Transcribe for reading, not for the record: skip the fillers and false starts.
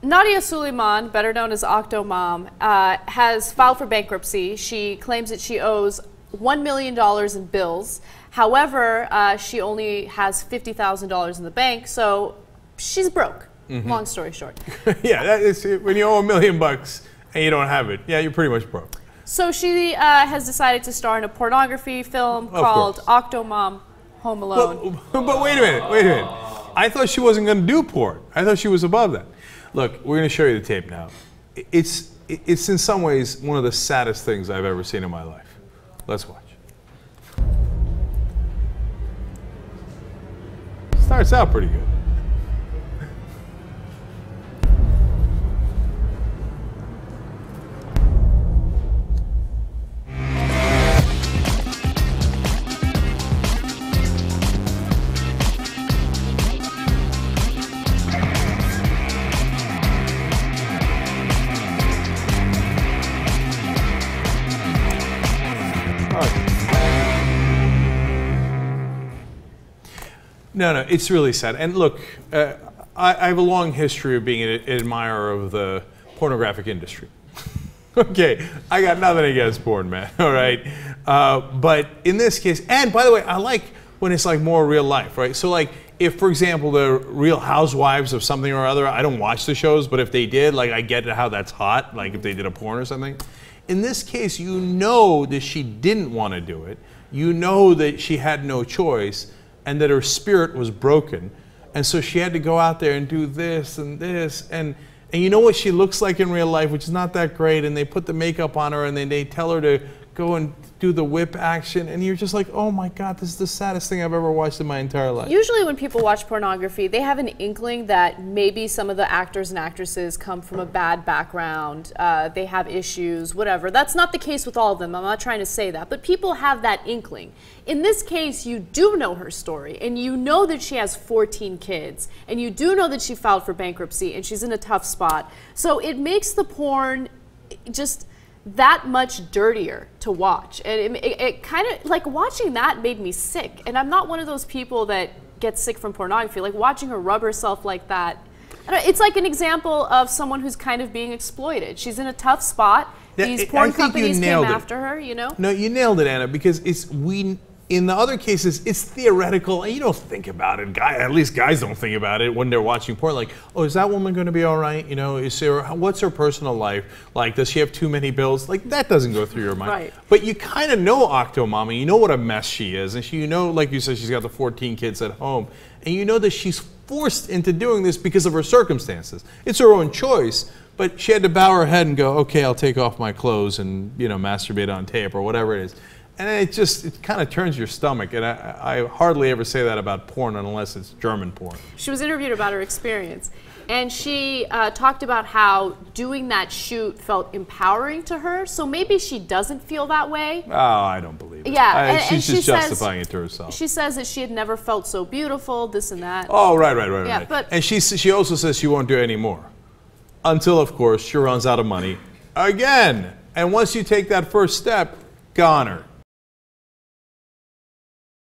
Nadya Suleman, better known as Octomom, has filed for bankruptcy. She claims that she owes $1 million in bills. However, she only has $50,000 in the bank, so she's broke. Long story short. Yeah, that is, when you owe $1 million and you don't have it, yeah, you're pretty much broke. So she has decided to star in a pornography film called Octomom Home Alone. But wait a minute. I thought she wasn't going to do porn. I thought she was above that. Look, we're going to show you the tape now. It's in some ways one of the saddest things I've ever seen in my life. Let's watch. Starts out pretty good. No, it's really sad. And look, I have a long history of being an admirer of the pornographic industry. Okay, I got nothing against porn, man, all right? But in this case, and by the way, I like when it's like more real life, right? So like, if, for example, the Real Housewives of something or other, I don't watch the shows, but if they did, like, I get how that's hot, like if they did a porn or something. In this case, you know that she didn't want to do it. You know that she had no choice, and that her spirit was broken, and so she had to go out there and do this and this, and you know what she looks like in real life, which is not that great, and they put the makeup on her, and then they tell her to go and do the whip action, and you're just like, oh my God, this is the saddest thing I've ever watched in my entire life. Usually when people watch pornography, they have an inkling that maybe some of the actors and actresses come from a bad background, they have issues, whatever. That's not the case with all of them, I'm not trying to say that, but people have that inkling. In this case, you do know her story, and you know that she has 14 kids, and you do know that she filed for bankruptcy, and she's in a tough spot. So it makes the porn just that much dirtier to watch. And it kind of, like, watching that made me sick. And I'm not one of those people that gets sick from pornography. Like, watching her rub herself like that, it's like an example of someone who's kind of being exploited. She's in a tough spot. These porn companies came after her, you know? No, you nailed it, Anna, because in the other cases, it's theoretical, and you don't think about it. At least guys don't think about it when they're watching porn. Like, oh, is that woman going to be all right? You know, what's her personal life like? Does she have too many bills? Like, that doesn't go through your mind. Right. But you kind of know Octomom, you know what a mess she is, and you know, like you said, she's got the 14 kids at home, and you know that she's forced into doing this because of her circumstances. It's her own choice, but she had to bow her head and go, okay, I'll take off my clothes and, you know, masturbate on tape or whatever it is. And it kind of turns your stomach, and I hardly ever say that about porn unless it's German porn. She was interviewed about her experience, and she talked about how doing that shoot felt empowering to her, so maybe she doesn't feel that way. Oh, I don't believe it. Yeah, she's just justifying it to herself. She says that she had never felt so beautiful, this and that. Oh, right. Yeah, but and she also says she won't do any more. Until, of course, she runs out of money again. And once you take that first step, goner.